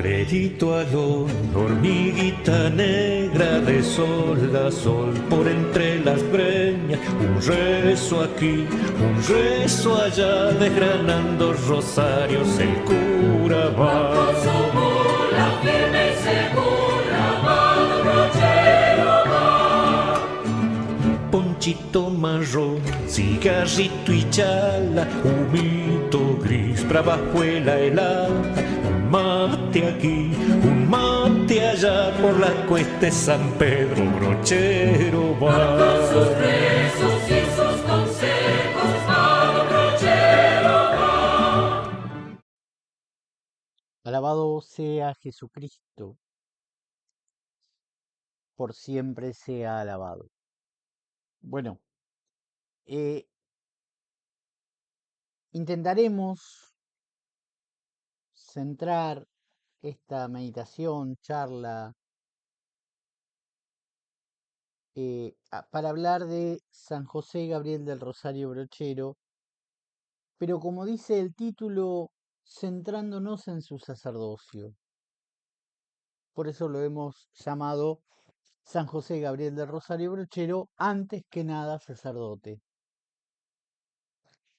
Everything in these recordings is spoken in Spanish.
sombrerito alón, hormiguita negra de sol a sol, por entre las breñas, un rezo aquí, un rezo allá, desgranando rosarios el cura va. Con su mula firme y segura, va don Brochero va. Ponchito marrón, cigarrito y chala, humito gris, brabajuela helada, un mate aquí, un mate allá, por la cuesta de San Pedro Brochero va. Con sus rezos y sus consejos, va don Brochero va. Alabado sea Jesucristo, por siempre sea alabado. Bueno, intentaremos centrar esta meditación, charla, para hablar de San José Gabriel del Rosario Brochero, pero como dice el título, centrándonos en su sacerdocio. Por eso lo hemos llamado San José Gabriel del Rosario Brochero, antes que nada sacerdote.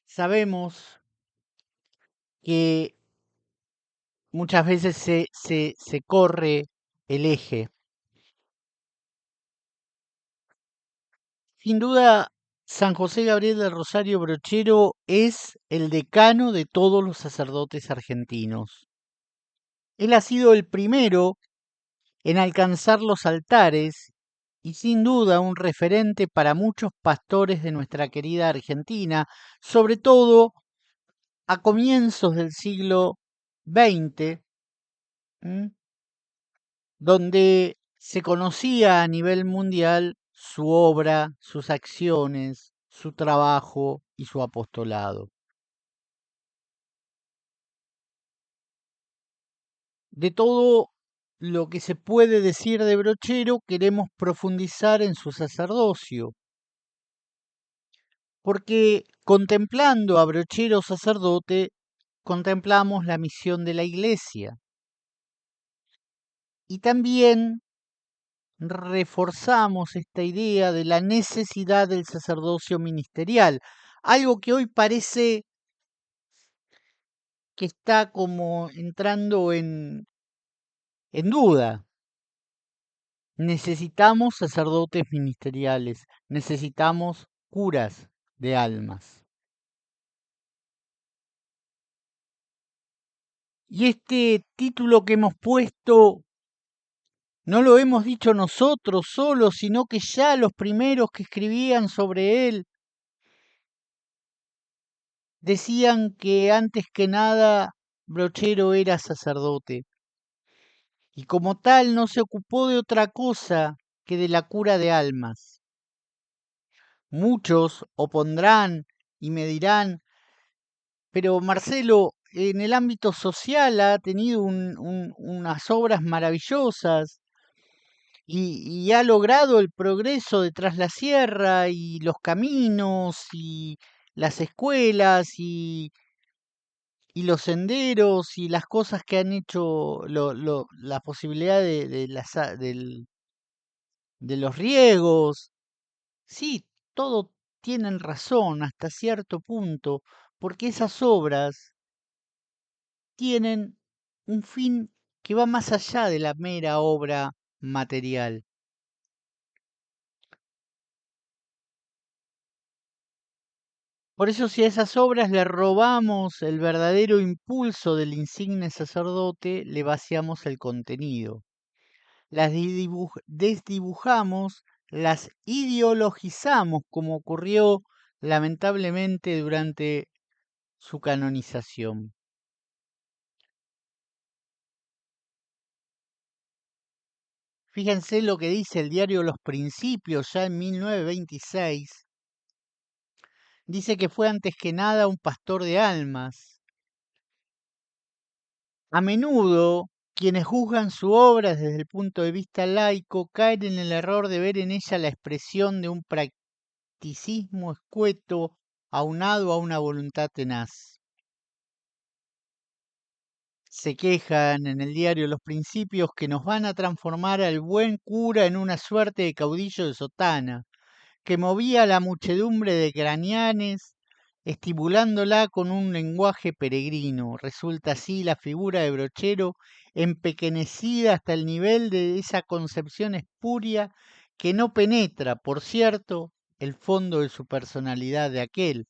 Sabemos que muchas veces se corre el eje. Sin duda, San José Gabriel del Rosario Brochero es el decano de todos los sacerdotes argentinos. Él ha sido el primero en alcanzar los altares y sin duda un referente para muchos pastores de nuestra querida Argentina, sobre todo a comienzos del siglo XX, donde se conocía a nivel mundial su obra, sus acciones, su trabajo y su apostolado. De todo lo que se puede decir de Brochero, queremos profundizar en su sacerdocio, porque contemplando a Brochero sacerdote, contemplamos la misión de la Iglesia y también reforzamos esta idea de la necesidad del sacerdocio ministerial, algo que hoy parece que está como entrando en duda. Necesitamos sacerdotes ministeriales, necesitamos curas de almas. Y este título que hemos puesto no lo hemos dicho nosotros solos, sino que ya los primeros que escribían sobre él decían que antes que nada Brochero era sacerdote y como tal no se ocupó de otra cosa que de la cura de almas. Muchos opondrán y me dirán, pero Marcelo, en el ámbito social ha tenido unas obras maravillosas y ha logrado el progreso de Tras la Sierra y los caminos y las escuelas y los senderos y las cosas que han hecho, la posibilidad de los riegos. Sí, todo tienen razón hasta cierto punto, porque esas obras tienen un fin que va más allá de la mera obra material. Por eso si a esas obras le robamos el verdadero impulso del insigne sacerdote, le vaciamos el contenido. Las desdibujamos, las ideologizamos, como ocurrió lamentablemente durante su canonización. Fíjense lo que dice el diario Los Principios ya en 1926. Dice que fue antes que nada un pastor de almas. A menudo, quienes juzgan su obra desde el punto de vista laico caen en el error de ver en ella la expresión de un practicismo escueto aunado a una voluntad tenaz. Se quejan en el diario Los Principios que nos van a transformar al buen cura en una suerte de caudillo de sotana, que movía a la muchedumbre de granianes, estimulándola con un lenguaje peregrino. Resulta así la figura de Brochero empequeñecida hasta el nivel de esa concepción espuria que no penetra, por cierto, el fondo de su personalidad de aquel.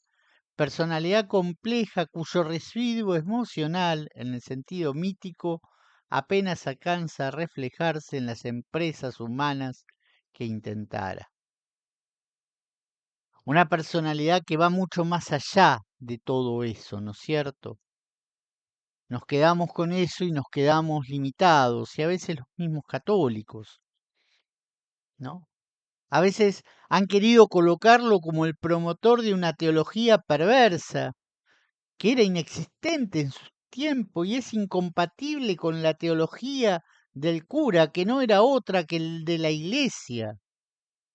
Personalidad compleja cuyo residuo emocional, en el sentido mítico, apenas alcanza a reflejarse en las empresas humanas que intentara. Una personalidad que va mucho más allá de todo eso, ¿no es cierto? Nos quedamos con eso y nos quedamos limitados, y a veces los mismos católicos, ¿no? A veces han querido colocarlo como el promotor de una teología perversa, que era inexistente en su tiempo y es incompatible con la teología del cura, que no era otra que el de la iglesia,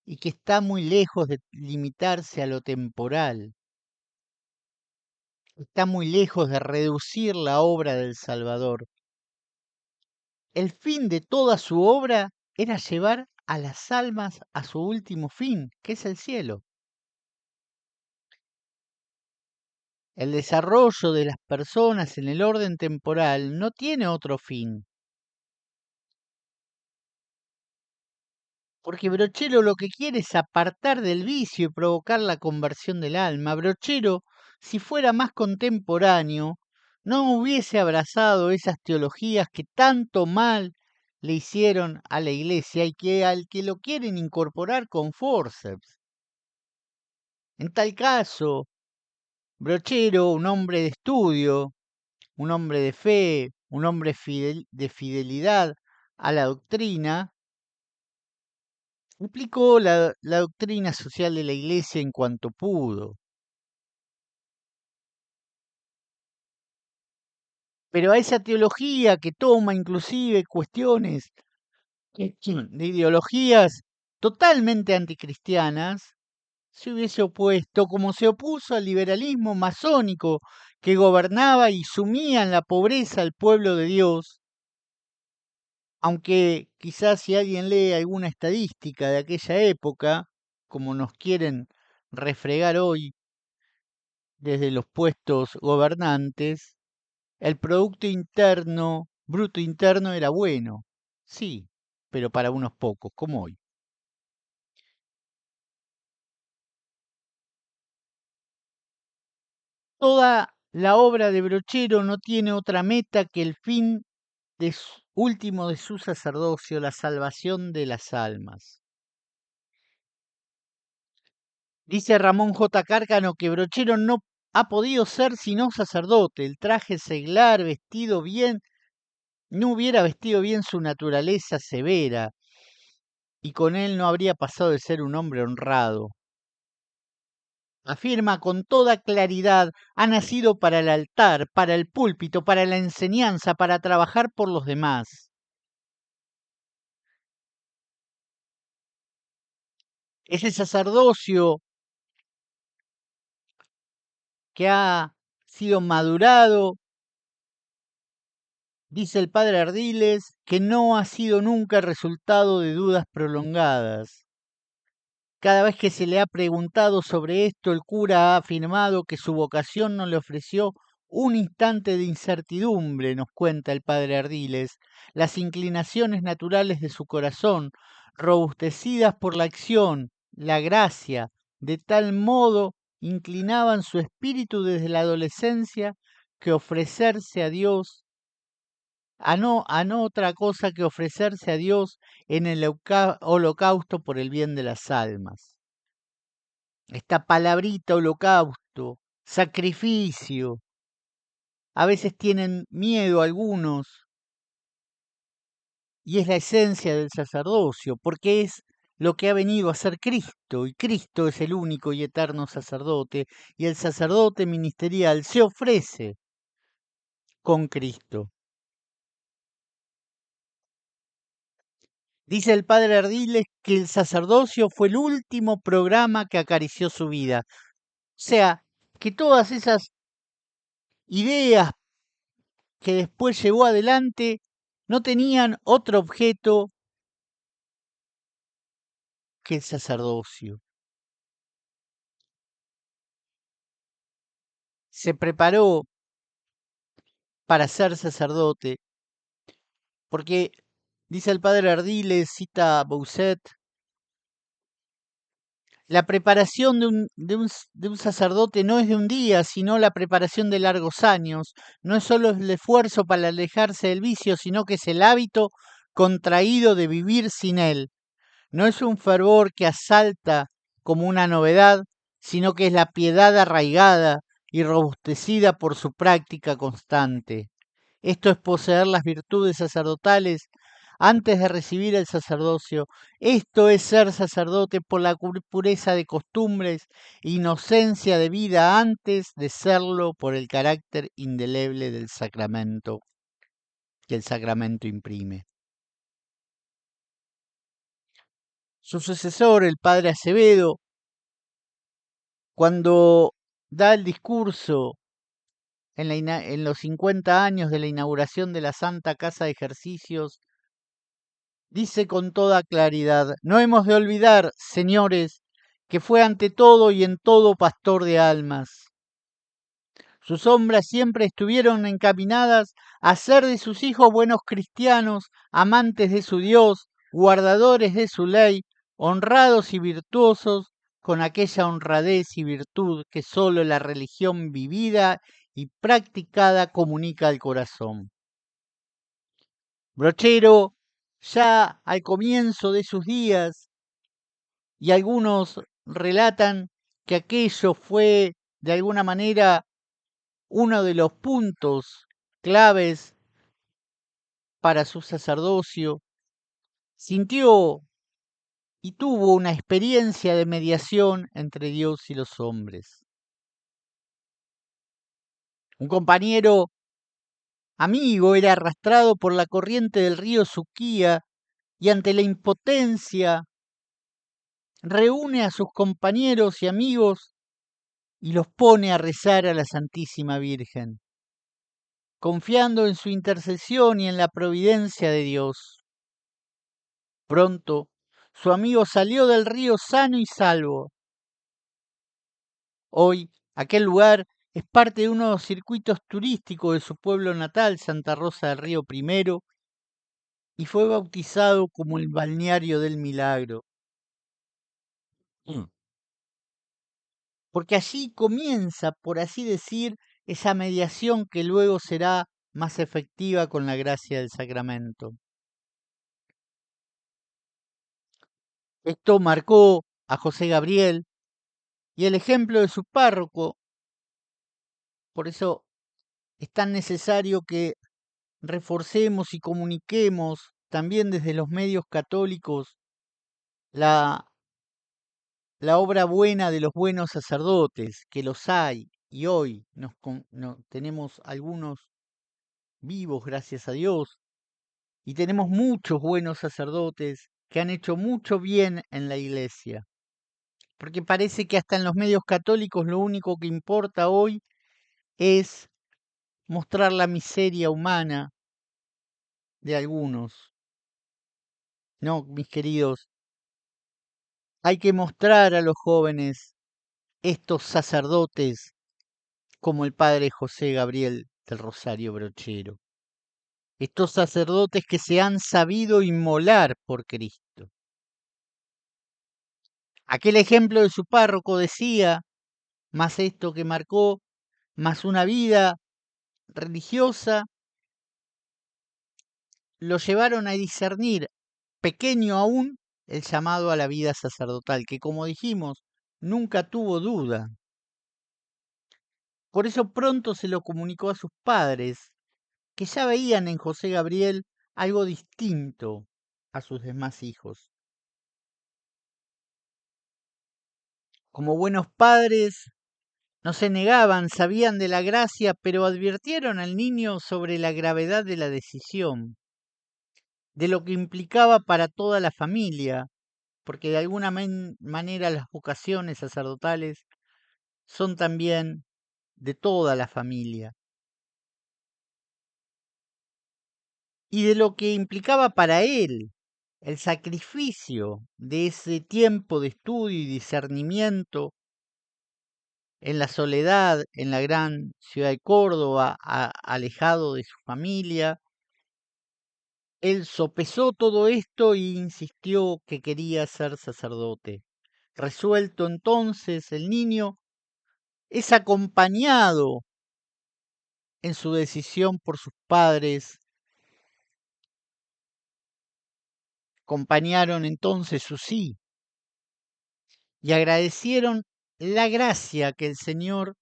y que está muy lejos de limitarse a lo temporal. Está muy lejos de reducir la obra del Salvador. El fin de toda su obra era llevar a las almas a su último fin, que es el cielo. El desarrollo de las personas en el orden temporal no tiene otro fin, porque Brochero lo que quiere es apartar del vicio y provocar la conversión del alma. Brochero, si fuera más contemporáneo, no hubiese abrazado esas teologías que tanto mal le hicieron a la iglesia y que al que lo quieren incorporar con forceps. En tal caso, Brochero, un hombre de estudio, un hombre de fe, un hombre de fidelidad a la doctrina, aplicó la doctrina social de la Iglesia en cuanto pudo. Pero a esa teología que toma inclusive cuestiones de ideologías totalmente anticristianas, se hubiese opuesto como se opuso al liberalismo masónico que gobernaba y sumía en la pobreza al pueblo de Dios, aunque quizás si alguien lee alguna estadística de aquella época, como nos quieren refregar hoy desde los puestos gobernantes, el Producto Interno, Bruto Interno era bueno, sí, pero para unos pocos, como hoy. Toda la obra de Brochero no tiene otra meta que el fin último de su sacerdocio, la salvación de las almas. Dice Ramón J. Cárcano que Brochero no ha podido ser sino sacerdote. El traje seglar, vestido bien, no hubiera vestido bien su naturaleza severa, y con él no habría pasado de ser un hombre honrado. Afirma con toda claridad, ha nacido para el altar, para el púlpito, para la enseñanza, para trabajar por los demás. Ese sacerdocio que ha sido madurado, dice el padre Ardiles, que no ha sido nunca resultado de dudas prolongadas. Cada vez que se le ha preguntado sobre esto, el cura ha afirmado que su vocación no le ofreció un instante de incertidumbre, nos cuenta el padre Ardiles. Las inclinaciones naturales de su corazón, robustecidas por la acción, la gracia, de tal modo inclinaban su espíritu desde la adolescencia que ofrecerse a Dios, a no otra cosa que ofrecerse a Dios en el holocausto por el bien de las almas. Esta palabrita holocausto, sacrificio, a veces tienen miedo algunos, y es la esencia del sacerdocio, porque es lo que ha venido a ser Cristo, y Cristo es el único y eterno sacerdote, y el sacerdote ministerial se ofrece con Cristo. Dice el padre Ardiles que el sacerdocio fue el último programa que acarició su vida. O sea, que todas esas ideas que después llevó adelante no tenían otro objeto que el sacerdocio. Se preparó para ser sacerdote porque, dice el padre Ardiles, cita a Bousset, la preparación de un sacerdote no es de un día, sino la preparación de largos años. No es solo el esfuerzo para alejarse del vicio, sino que es el hábito contraído de vivir sin él. No es un fervor que asalta como una novedad, sino que es la piedad arraigada y robustecida por su práctica constante. Esto es poseer las virtudes sacerdotales antes de recibir el sacerdocio. Esto es ser sacerdote por la pureza de costumbres, inocencia de vida antes de serlo por el carácter indeleble del sacramento que el sacramento imprime. Su sucesor, el padre Acevedo, cuando da el discurso en los 50 años de la inauguración de la Santa Casa de Ejercicios, dice con toda claridad: no hemos de olvidar, señores, que fue ante todo y en todo pastor de almas. Sus sombras siempre estuvieron encaminadas a hacer de sus hijos buenos cristianos, amantes de su Dios, guardadores de su ley, honrados y virtuosos, con aquella honradez y virtud que sólo la religión vivida y practicada comunica al corazón. Brochero, ya al comienzo de sus días, y algunos relatan que aquello fue de alguna manera uno de los puntos claves para su sacerdocio, sintió y tuvo una experiencia de mediación entre Dios y los hombres. Un compañero amigo era arrastrado por la corriente del río Suquía y ante la impotencia reúne a sus compañeros y amigos y los pone a rezar a la Santísima Virgen, confiando en su intercesión y en la providencia de Dios. Pronto, su amigo salió del río sano y salvo. Hoy, aquel lugar es parte de uno de los circuitos turísticos de su pueblo natal, Santa Rosa del Río I, y fue bautizado como el balneario del milagro. Porque allí comienza, por así decir, esa mediación que luego será más efectiva con la gracia del sacramento. Esto marcó a José Gabriel y el ejemplo de su párroco. Por eso es tan necesario que reforcemos y comuniquemos también desde los medios católicos la, la obra buena de los buenos sacerdotes, que los hay, y hoy tenemos algunos vivos, gracias a Dios, y tenemos muchos buenos sacerdotes que han hecho mucho bien en la iglesia. Porque parece que hasta en los medios católicos lo único que importa hoy es mostrar la miseria humana de algunos. No, mis queridos, hay que mostrar a los jóvenes estos sacerdotes como el padre José Gabriel del Rosario Brochero. Estos sacerdotes que se han sabido inmolar por Cristo. Aquel ejemplo de su párroco decía, más esto que marcó, más una vida religiosa, lo llevaron a discernir, pequeño aún, el llamado a la vida sacerdotal, que como dijimos, nunca tuvo duda. Por eso pronto se lo comunicó a sus padres, que ya veían en José Gabriel algo distinto a sus demás hijos. Como buenos padres, no se negaban, sabían de la gracia, pero advirtieron al niño sobre la gravedad de la decisión, de lo que implicaba para toda la familia, porque de alguna manera las vocaciones sacerdotales son también de toda la familia. y de lo que implicaba para él el sacrificio de ese tiempo de estudio y discernimiento en la soledad, en la gran ciudad de Córdoba, alejado de su familia. Él sopesó todo esto y insistió que quería ser sacerdote. Resuelto entonces, el niño es acompañado en su decisión por sus padres. Acompañaron entonces su sí y agradecieron la gracia que el Señor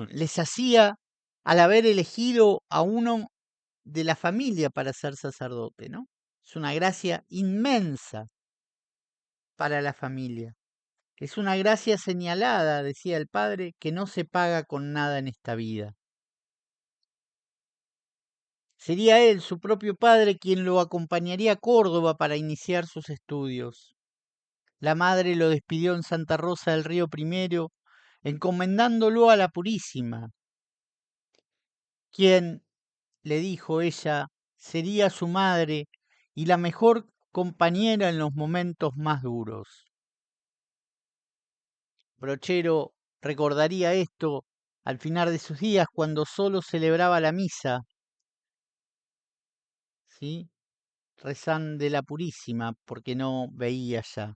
les hacía al haber elegido a uno de la familia para ser sacerdote, ¿no? Es una gracia inmensa para la familia. Es una gracia señalada, decía el padre, que no se paga con nada en esta vida. Sería él, su propio padre, quien lo acompañaría a Córdoba para iniciar sus estudios. La madre lo despidió en Santa Rosa del Río primero, encomendándolo a la Purísima, quien, le dijo ella, sería su madre y la mejor compañera en los momentos más duros. Brochero recordaría esto al final de sus días cuando solo celebraba la misa, ¿sí? Rezan de la Purísima porque no veía ya.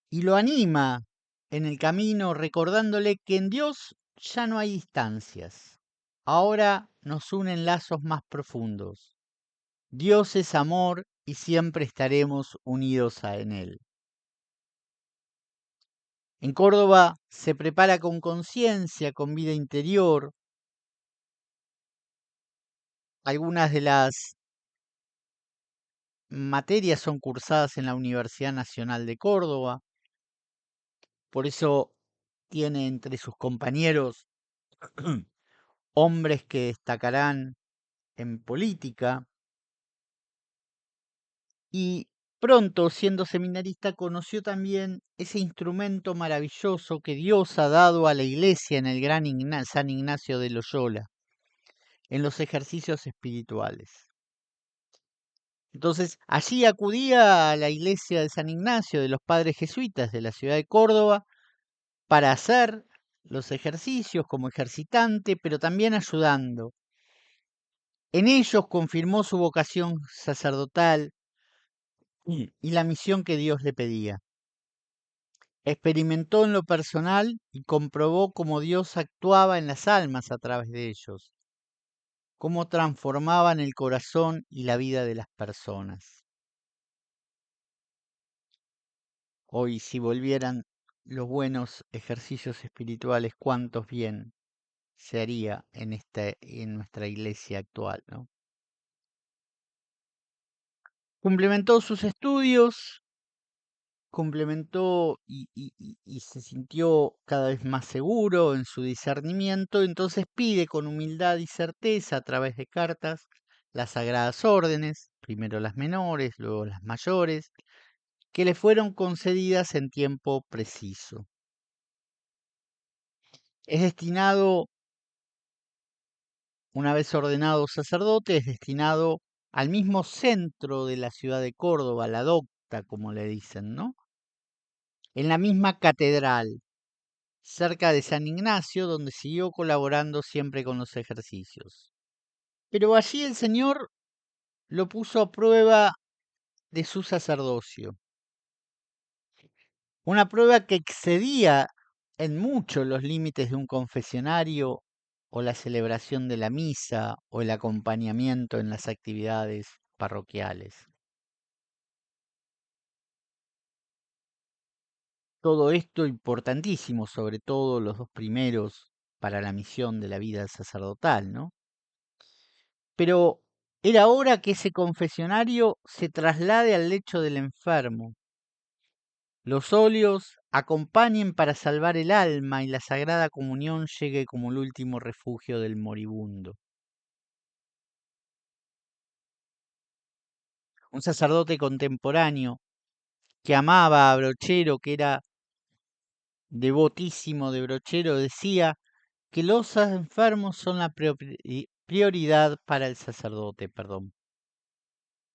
Y lo anima en el camino recordándole que en Dios ya no hay distancias. Ahora nos unen lazos más profundos. Dios es amor y siempre estaremos unidos en Él. En Córdoba se prepara con conciencia, con vida interior. Algunas de las materias son cursadas en la Universidad Nacional de Córdoba. Por eso tiene entre sus compañeros hombres que destacarán en política. Y pronto, siendo seminarista, conoció también ese instrumento maravilloso que Dios ha dado a la iglesia en el gran San Ignacio de Loyola, en los ejercicios espirituales. Entonces, allí acudía a la iglesia de San Ignacio de los padres jesuitas de la ciudad de Córdoba para hacer los ejercicios como ejercitante, pero también ayudando. En ellos confirmó su vocación sacerdotal y la misión que Dios le pedía. Experimentó en lo personal y comprobó cómo Dios actuaba en las almas a través de ellos, cómo transformaban el corazón y la vida de las personas. Hoy, si volvieran los buenos ejercicios espirituales, cuántos bien se haría en nuestra iglesia actual, ¿no? Complementó sus estudios, complementó y se sintió cada vez más seguro en su discernimiento, entonces pide con humildad y certeza a través de cartas las sagradas órdenes, primero las menores, luego las mayores, que le fueron concedidas en tiempo preciso. Es destinado, una vez ordenado sacerdote, es destinado al mismo centro de la ciudad de Córdoba, la docta, como le dicen, ¿no? En la misma catedral, cerca de San Ignacio, donde siguió colaborando siempre con los ejercicios. Pero allí el Señor lo puso a prueba de su sacerdocio, una prueba que excedía en mucho los límites de un confesionario o la celebración de la misa o el acompañamiento en las actividades parroquiales. Todo esto importantísimo, sobre todo los dos primeros, para la misión de la vida sacerdotal, ¿no? Pero era hora que ese confesionario se traslade al lecho del enfermo. Los óleos acompañen para salvar el alma y la Sagrada Comunión llegue como el último refugio del moribundo. Un sacerdote contemporáneo que amaba a Brochero, que era devotísimo de Brochero, decía que los enfermos son la prioridad para el sacerdote, perdón.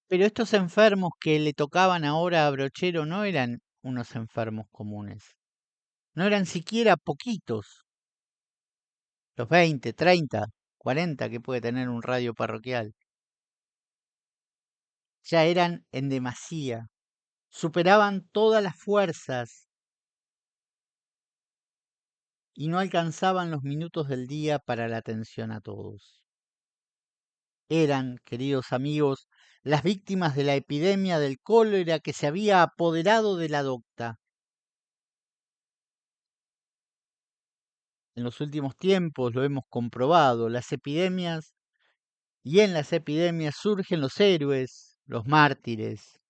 Pero estos enfermos que le tocaban ahora a Brochero no eran unos enfermos comunes, no eran siquiera poquitos, los 20, 30, 40 que puede tener un radio parroquial. Ya eran en demasía, superaban todas las fuerzas y no alcanzaban los minutos del día para la atención a todos. Eran, queridos amigos, las víctimas de la epidemia del cólera que se había apoderado de la docta. En los últimos tiempos lo hemos comprobado, las epidemias, y en las epidemias surgen los héroes, los mártires,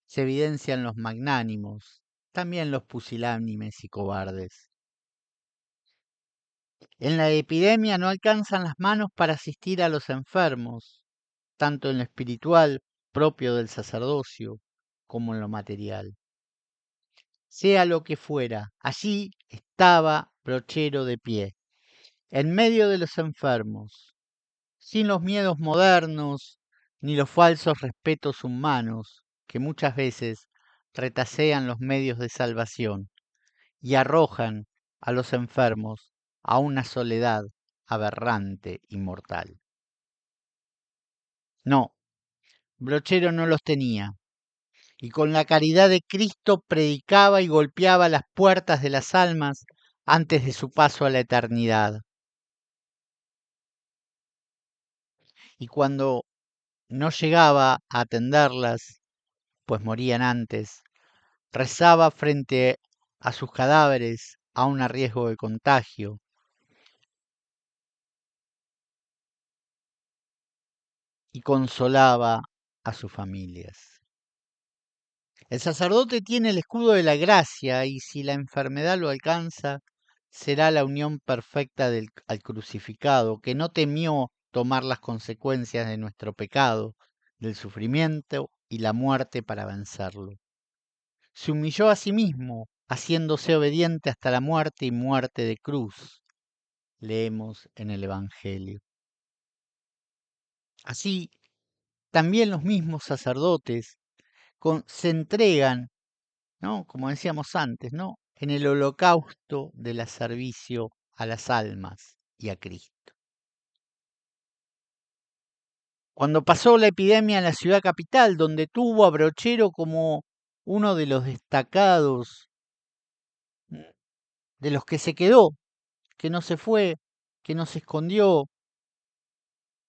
se evidencian los magnánimos, también los pusilánimes y cobardes. En la epidemia no alcanzan las manos para asistir a los enfermos, tanto en lo espiritual, propio del sacerdocio, como en lo material. Sea lo que fuera, allí estaba Brochero de pie, en medio de los enfermos, sin los miedos modernos ni los falsos respetos humanos que muchas veces retasean los medios de salvación y arrojan a los enfermos a una soledad aberrante y mortal. No, Brochero no los tenía, y con la caridad de Cristo predicaba y golpeaba las puertas de las almas antes de su paso a la eternidad. Y cuando no llegaba a atenderlas, pues morían antes, rezaba frente a sus cadáveres, aun a riesgo de contagio, y consolaba a sus familias. El sacerdote tiene el escudo de la gracia y si la enfermedad lo alcanza, será la unión perfecta al crucificado, que no temió tomar las consecuencias de nuestro pecado, del sufrimiento y la muerte para vencerlo. Se humilló a sí mismo, haciéndose obediente hasta la muerte y muerte de cruz, leemos en el Evangelio. Así, también los mismos sacerdotes se entregan, ¿no? Como decíamos antes, ¿no? En el holocausto del servicio a las almas y a Cristo. Cuando pasó la epidemia en la ciudad capital, donde tuvo a Brochero como uno de los destacados, de los que se quedó, que no se fue, que no se escondió,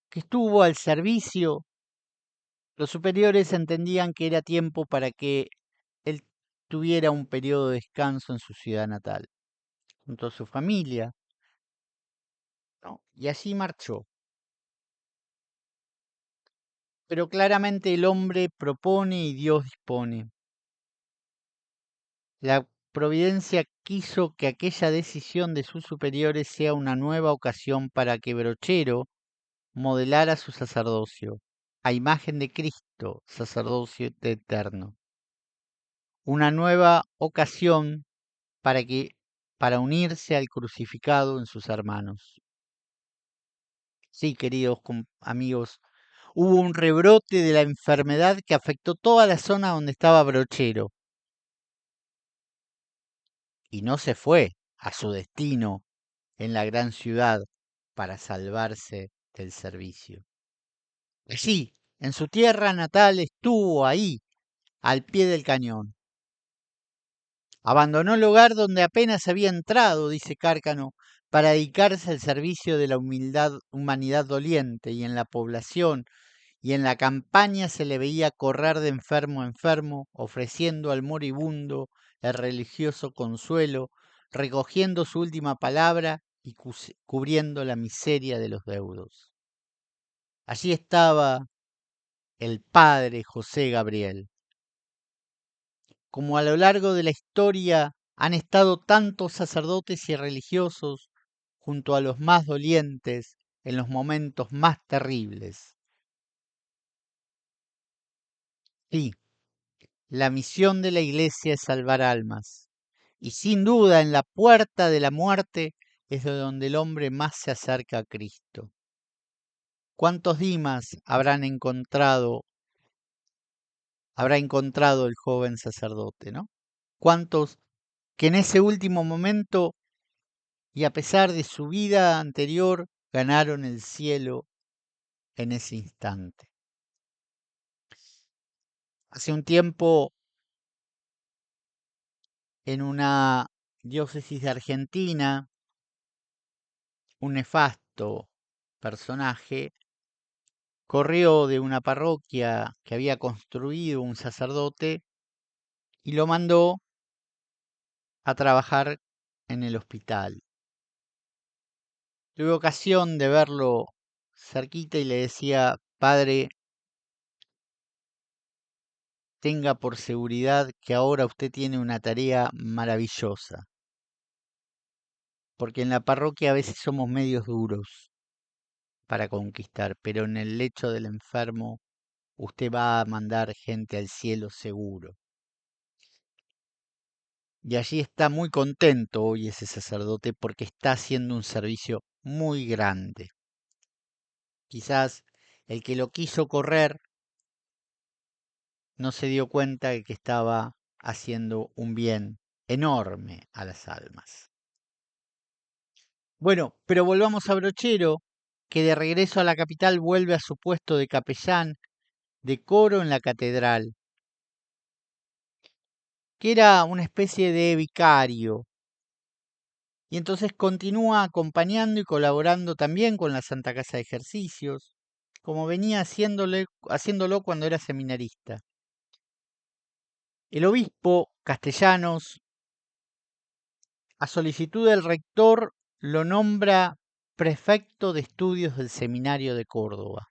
que estuvo al servicio, los superiores entendían que era tiempo para que él tuviera un periodo de descanso en su ciudad natal, junto a su familia, ¿no? Y así marchó. Pero claramente el hombre propone y Dios dispone. La providencia quiso que aquella decisión de sus superiores sea una nueva ocasión para que Brochero modelara su sacerdocio, a imagen de Cristo, sacerdocio eterno. Una nueva ocasión para unirse al crucificado en sus hermanos. Sí, queridos amigos, hubo un rebrote de la enfermedad que afectó toda la zona donde estaba Brochero. Y no se fue a su destino en la gran ciudad para salvarse del servicio. Sí, en su tierra natal estuvo ahí, al pie del cañón. Abandonó el hogar donde apenas había entrado, dice Cárcano, para dedicarse al servicio de la humanidad doliente, y en la población y en la campaña se le veía correr de enfermo a enfermo, ofreciendo al moribundo el religioso consuelo, recogiendo su última palabra y cubriendo la miseria de los deudos. Allí estaba el padre José Gabriel. Como a lo largo de la historia han estado tantos sacerdotes y religiosos junto a los más dolientes en los momentos más terribles. Sí, la misión de la Iglesia es salvar almas, y sin duda en la puerta de la muerte es de donde el hombre más se acerca a Cristo. ¿Cuántos Dimas habrá encontrado el joven sacerdote, ¿no? ¿Cuántos que en ese último momento y a pesar de su vida anterior ganaron el cielo en ese instante? Hace un tiempo, en una diócesis de Argentina, un nefasto personaje corrió de una parroquia que había construido un sacerdote y lo mandó a trabajar en el hospital. Tuve ocasión de verlo cerquita y le decía: padre, tenga por seguridad que ahora usted tiene una tarea maravillosa, porque en la parroquia a veces somos medios duros para conquistar, pero en el lecho del enfermo usted va a mandar gente al cielo seguro. Y allí está muy contento hoy ese sacerdote porque está haciendo un servicio muy grande. Quizás el que lo quiso correr no se dio cuenta de que estaba haciendo un bien enorme a las almas. Bueno, pero volvamos a Brochero, que de regreso a la capital vuelve a su puesto de capellán de coro en la catedral, que era una especie de vicario, y entonces continúa acompañando y colaborando también con la Santa Casa de Ejercicios, como venía haciéndolo cuando era seminarista. El obispo Castellanos, a solicitud del rector, lo nombra prefecto de estudios del Seminario de Córdoba.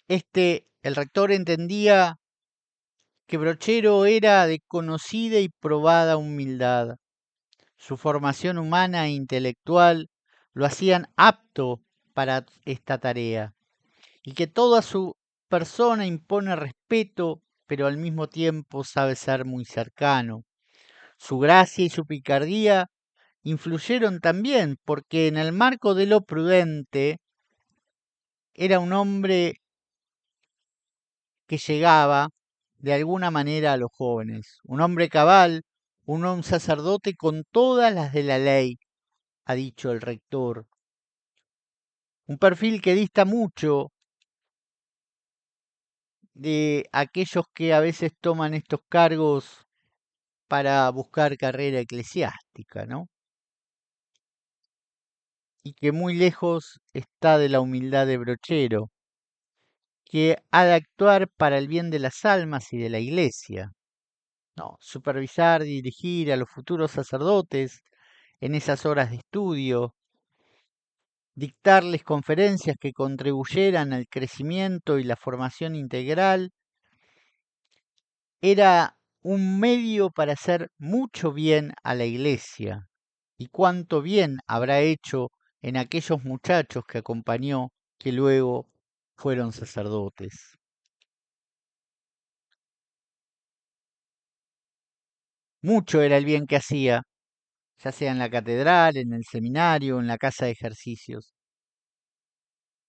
El rector entendía que Brochero era de conocida y probada humildad. Su formación humana e intelectual lo hacían apto para esta tarea, y que toda su persona impone respeto, pero al mismo tiempo sabe ser muy cercano. Su gracia y su picardía influyeron también, porque en el marco de lo prudente era un hombre que llegaba de alguna manera a los jóvenes, un hombre cabal, un sacerdote con todas las de la ley, ha dicho el rector. Un perfil que dista mucho de aquellos que a veces toman estos cargos para buscar carrera eclesiástica, ¿no? Y que muy lejos está de la humildad de Brochero, que ha de actuar para el bien de las almas y de la iglesia. No, supervisar, dirigir a los futuros sacerdotes en esas horas de estudio, dictarles conferencias que contribuyeran al crecimiento y la formación integral, era un medio para hacer mucho bien a la iglesia. Y cuánto bien habrá hecho en aquellos muchachos que acompañó, que luego fueron sacerdotes. Mucho era el bien que hacía, ya sea en la catedral, en el seminario, en la casa de ejercicios.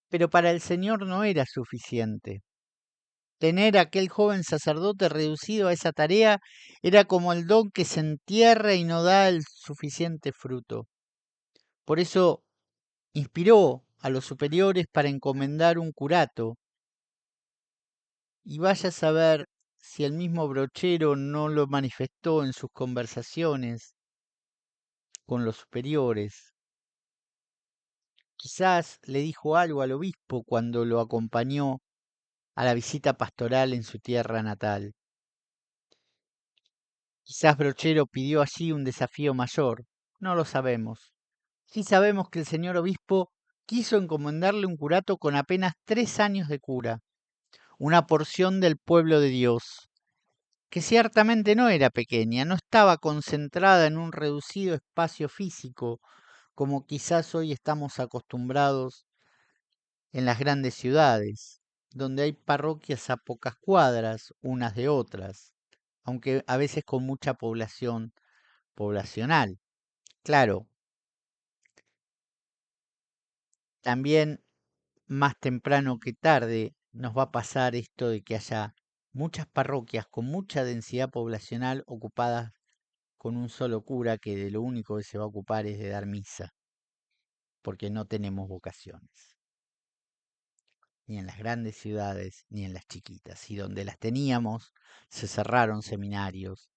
Pero para el Señor no era suficiente. Tener a aquel joven sacerdote reducido a esa tarea era como el don que se entierra y no da el suficiente fruto. Por eso inspiró a los superiores para encomendar un curato. Y vaya a saber si el mismo Brochero no lo manifestó en sus conversaciones con los superiores. Quizás le dijo algo al obispo cuando lo acompañó a la visita pastoral en su tierra natal. Quizás Brochero pidió allí un desafío mayor, no lo sabemos. Sí sabemos que el señor obispo quiso encomendarle un curato con apenas 3 años de cura, una porción del pueblo de Dios, que ciertamente no era pequeña, no estaba concentrada en un reducido espacio físico, como quizás hoy estamos acostumbrados en las grandes ciudades, donde hay parroquias a pocas cuadras unas de otras, aunque a veces con mucha poblacional. Claro, también más temprano que tarde nos va a pasar esto de que haya muchas parroquias con mucha densidad poblacional ocupadas con un solo cura que de lo único que se va a ocupar es de dar misa, porque no tenemos vocaciones, ni en las grandes ciudades ni en las chiquitas, y donde las teníamos se cerraron seminarios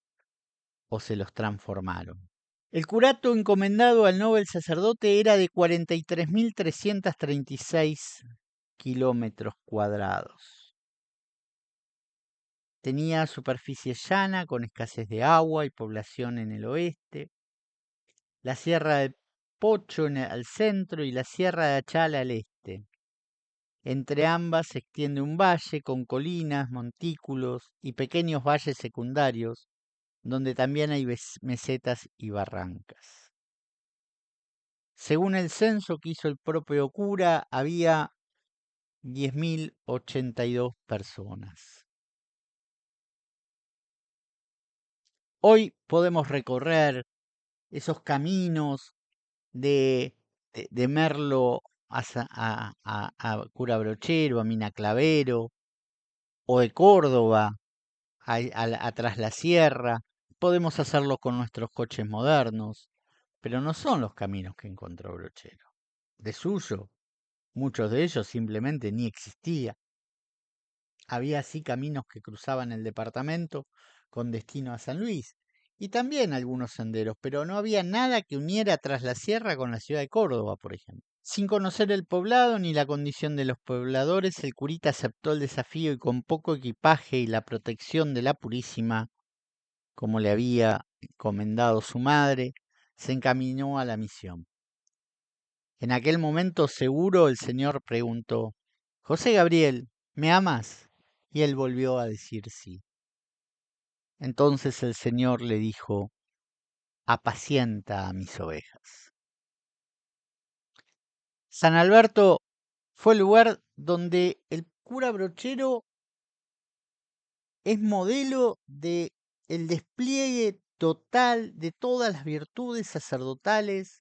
o se los transformaron. El curato encomendado al Nobel sacerdote era de 43.336 kilómetros cuadrados. Tenía superficie llana con escasez de agua y población en el oeste, la Sierra del Pocho al centro y la Sierra de Achala al este. Entre ambas se extiende un valle con colinas, montículos y pequeños valles secundarios, donde también hay mesetas y barrancas. Según el censo que hizo el propio cura, había 10.082 personas. Hoy podemos recorrer esos caminos de, de Merlo a Cura Brochero, a Mina Clavero, o de Córdoba a Tras la Sierra. Podemos hacerlo con nuestros coches modernos, pero no son los caminos que encontró Brochero. De suyo, muchos de ellos simplemente ni existían. Había así caminos que cruzaban el departamento con destino a San Luis, y también algunos senderos, pero no había nada que uniera Tras la Sierra con la ciudad de Córdoba, por ejemplo. Sin conocer el poblado ni la condición de los pobladores, el curita aceptó el desafío y con poco equipaje y la protección de la Purísima, como le había encomendado su madre, se encaminó a la misión. En aquel momento seguro el Señor preguntó: José Gabriel, ¿me amas? Y él volvió a decir sí. Entonces el Señor le dijo: apacienta a mis ovejas. San Alberto fue el lugar donde el cura Brochero es modelo de el despliegue total de todas las virtudes sacerdotales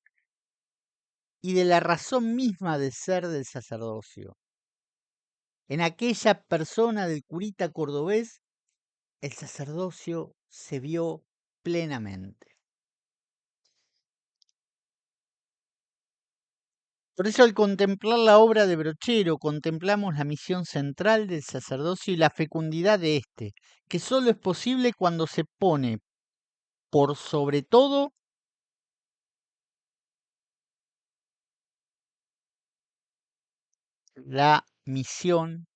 y de la razón misma de ser del sacerdocio. En aquella persona del curita cordobés, el sacerdocio se vio plenamente. Por eso al contemplar la obra de Brochero, contemplamos la misión central del sacerdocio y la fecundidad de éste, que solo es posible cuando se pone por sobre todo la misión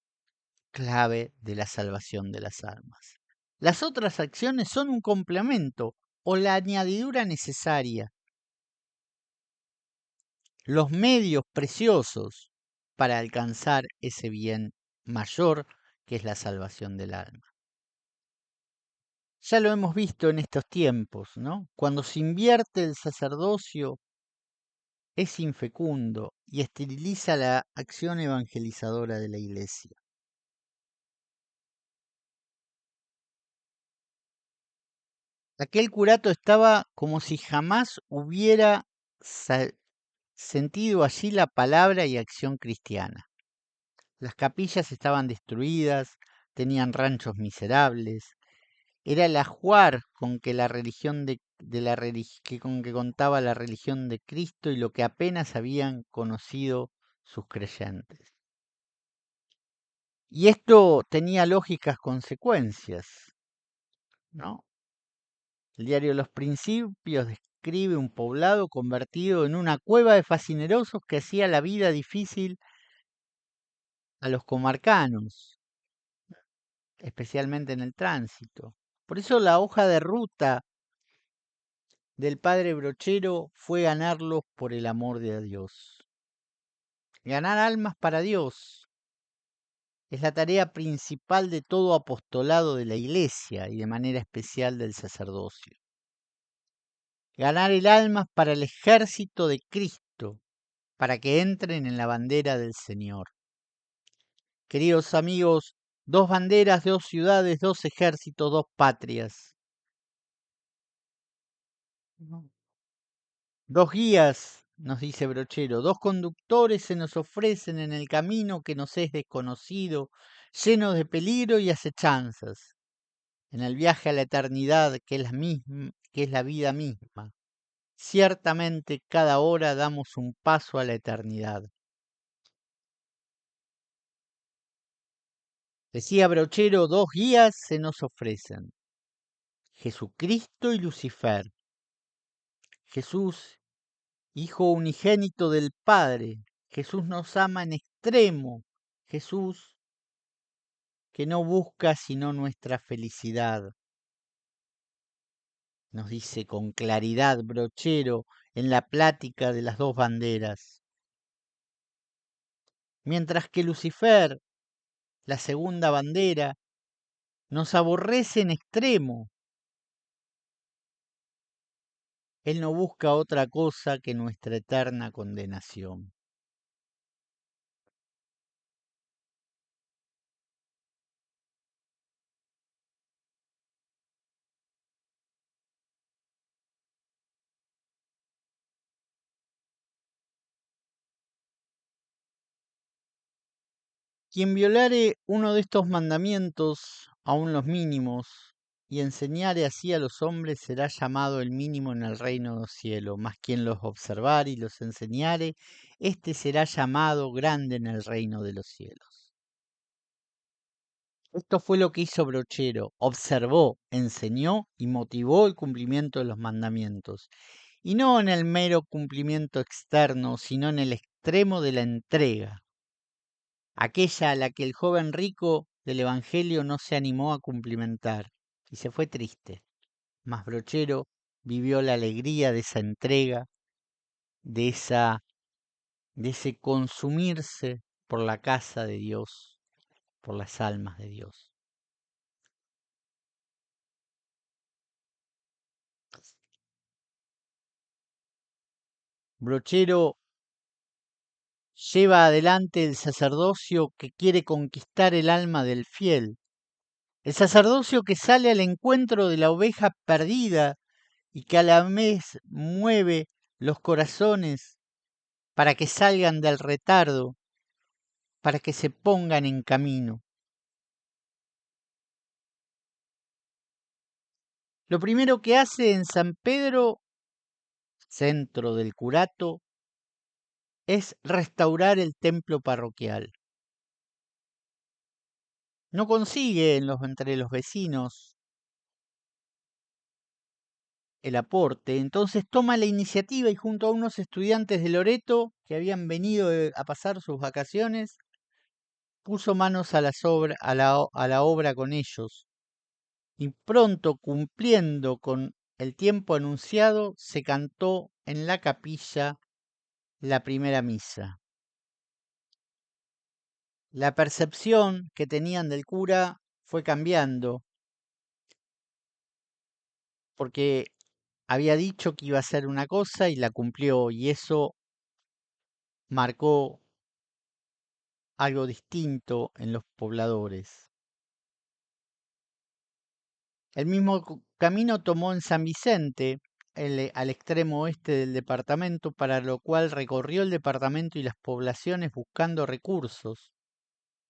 clave de la salvación de las almas. Las otras acciones son un complemento o la añadidura necesaria, los medios preciosos para alcanzar ese bien mayor que es la salvación del alma. Ya lo hemos visto en estos tiempos, ¿no? Cuando se invierte el sacerdocio es infecundo y esteriliza la acción evangelizadora de la Iglesia. Aquel curato estaba como si jamás hubiera sentido allí la palabra y acción cristiana. Las capillas estaban destruidas, tenían ranchos miserables. Era el ajuar con que la religión con que contaba la religión de Cristo y lo que apenas habían conocido sus creyentes. Y esto tenía lógicas consecuencias, ¿no? El diario Los Principios describe un poblado convertido en una cueva de fascinerosos que hacía la vida difícil a los comarcanos, especialmente en el tránsito. Por eso la hoja de ruta del padre Brochero fue ganarlos por el amor de Dios. Ganar almas para Dios es la tarea principal de todo apostolado de la Iglesia y de manera especial del sacerdocio. Ganar el alma para el ejército de Cristo, para que entren en la bandera del Señor. Queridos amigos, dos banderas, dos ciudades, dos ejércitos, 2 patrias. Dos guías, nos dice Brochero, dos conductores se nos ofrecen en el camino que nos es desconocido, lleno de peligro y acechanzas, en el viaje a la eternidad que es la vida misma. Ciertamente cada hora damos un paso a la eternidad. Decía Brochero, dos guías se nos ofrecen, Jesucristo y Lucifer. Jesús, Hijo unigénito del Padre. Jesús nos ama en extremo. Jesús que no busca sino nuestra felicidad. Nos dice con claridad Brochero en la plática de las dos banderas. Mientras que Lucifer, la segunda bandera, nos aborrece en extremo. Él no busca otra cosa que nuestra eterna condenación. Quien violare uno de estos mandamientos, aun los mínimos, y enseñare así a los hombres, será llamado el mínimo en el reino de los cielos. Mas quien los observare y los enseñare, éste será llamado grande en el reino de los cielos. Esto fue lo que hizo Brochero. Observó, enseñó y motivó el cumplimiento de los mandamientos. Y no en el mero cumplimiento externo, sino en el extremo de la entrega, aquella a la que el joven rico del Evangelio no se animó a cumplimentar, y se fue triste. Mas Brochero vivió la alegría de esa entrega, de ese consumirse por la casa de Dios, por las almas de Dios. Brochero lleva adelante el sacerdocio que quiere conquistar el alma del fiel, el sacerdocio que sale al encuentro de la oveja perdida y que a la vez mueve los corazones para que salgan del retardo, para que se pongan en camino. Lo primero que hace en San Pedro, centro del curato, es restaurar el templo parroquial. No consigue entre los vecinos el aporte, entonces toma la iniciativa y junto a unos estudiantes de Loreto que habían venido a pasar sus vacaciones, puso manos a la obra con ellos. Y pronto, cumpliendo con el tiempo anunciado, se cantó en la capilla la primera misa. La percepción que tenían del cura fue cambiando, porque había dicho que iba a hacer una cosa y la cumplió, y eso marcó algo distinto en los pobladores. El mismo camino tomó en San Vicente, al extremo oeste del departamento, para lo cual recorrió el departamento y las poblaciones buscando recursos.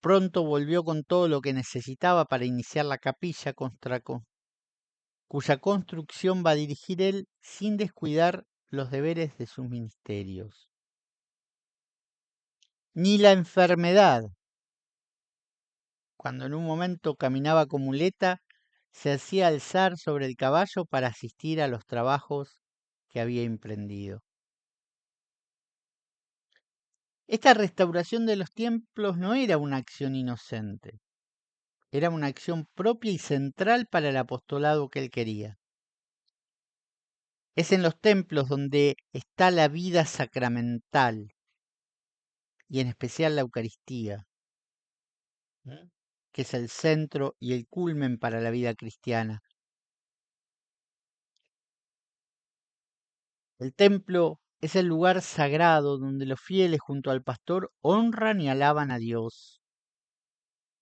Pronto volvió con todo lo que necesitaba para iniciar la capilla, cuya construcción va a dirigir él sin descuidar los deberes de sus ministerios. Ni la enfermedad, cuando en un momento caminaba con muleta, se hacía alzar sobre el caballo para asistir a los trabajos que había emprendido. Esta restauración de los templos no era una acción inocente, era una acción propia y central para el apostolado que él quería. Es en los templos donde está la vida sacramental y en especial la Eucaristía, que es el centro y el culmen para la vida cristiana. El templo es el lugar sagrado donde los fieles junto al pastor honran y alaban a Dios.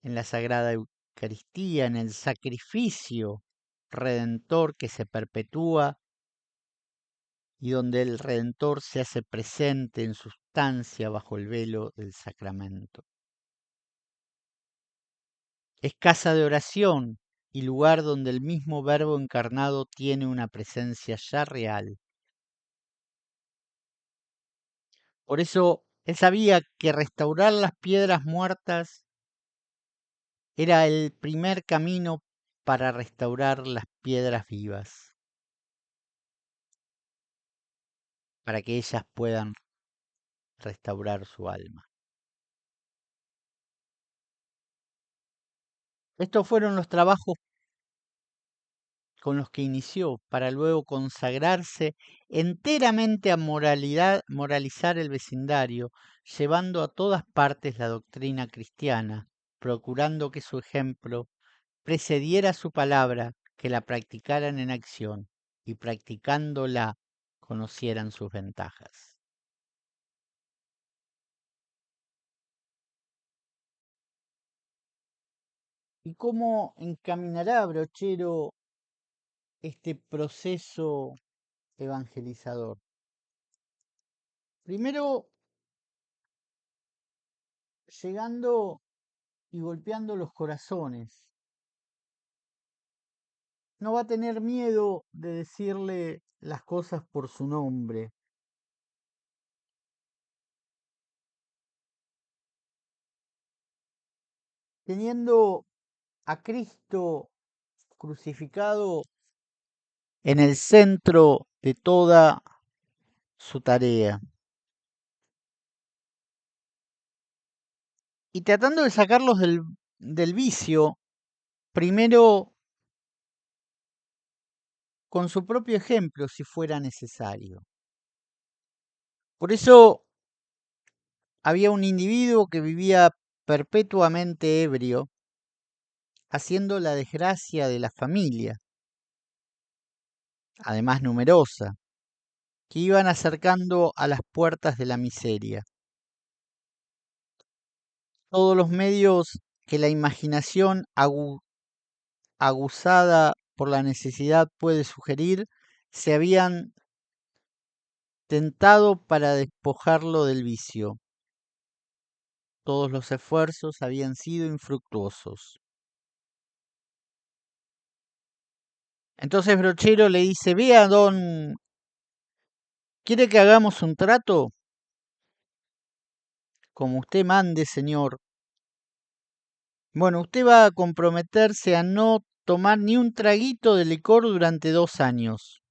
En la Sagrada Eucaristía, en el sacrificio redentor que se perpetúa y donde el Redentor se hace presente en sustancia bajo el velo del sacramento. Es casa de oración y lugar donde el mismo Verbo encarnado tiene una presencia ya real. Por eso él sabía que restaurar las piedras muertas era el primer camino para restaurar las piedras vivas, para que ellas puedan restaurar su alma. Estos fueron los trabajos con los que inició, para luego consagrarse enteramente a moralizar el vecindario, llevando a todas partes la doctrina cristiana, procurando que su ejemplo precediera su palabra, que la practicaran en acción y practicándola conocieran sus ventajas. ¿Y cómo encaminará Brochero este proceso evangelizador? Primero, llegando y golpeando los corazones. No va a tener miedo de decirle las cosas por su nombre. Teniendo a Cristo crucificado en el centro de toda su tarea. Y tratando de sacarlos del vicio, primero con su propio ejemplo, si fuera necesario. Por eso había un individuo que vivía perpetuamente ebrio, haciendo la desgracia de la familia, además numerosa, que iban acercando a las puertas de la miseria. Todos los medios que la imaginación aguzada por la necesidad puede sugerir se habían tentado para despojarlo del vicio. Todos los esfuerzos habían sido infructuosos. Entonces Brochero le dice, vea, don, ¿quiere que hagamos un trato? Como usted mande, señor. Bueno, usted va a comprometerse a no tomar ni un traguito de licor durante 2 años.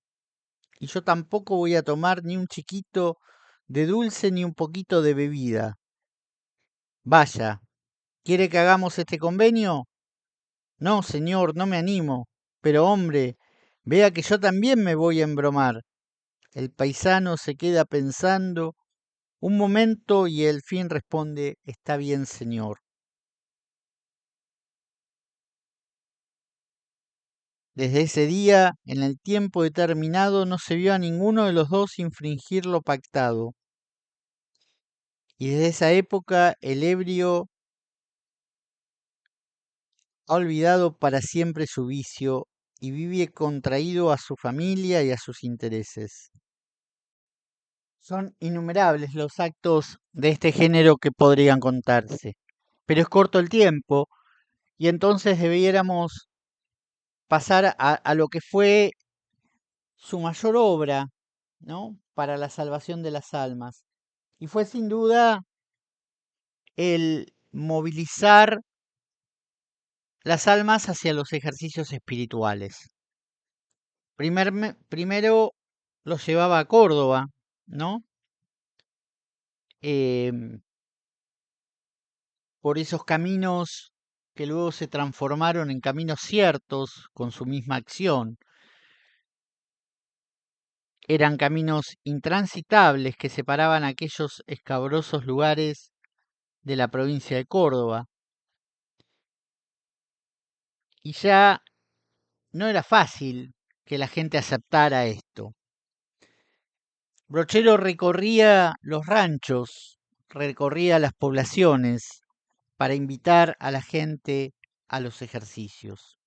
Y yo tampoco voy a tomar ni un chiquito de dulce ni un poquito de bebida. Vaya, ¿quiere que hagamos este convenio? No, señor, no me animo. Pero hombre, vea que yo también me voy a embromar. El paisano se queda pensando un momento y al fin responde, está bien, señor. Desde ese día, en el tiempo determinado, no se vio a ninguno de los dos infringir lo pactado. Y desde esa época el ebrio ha olvidado para siempre su vicio y vive contraído a su familia y a sus intereses. Son innumerables los actos de este género que podrían contarse, pero es corto el tiempo y entonces debiéramos pasar a lo que fue su mayor obra, ¿no? Para la salvación de las almas. Y fue sin duda el movilizar las almas hacia los ejercicios espirituales. Primero los llevaba a Córdoba, ¿no? Em, por esos caminos que luego se transformaron en caminos ciertos con su misma acción. Eran caminos intransitables que separaban aquellos escabrosos lugares de la provincia de Córdoba. Y ya no era fácil que la gente aceptara esto. Brochero recorría los ranchos, recorría las poblaciones para invitar a la gente a los ejercicios.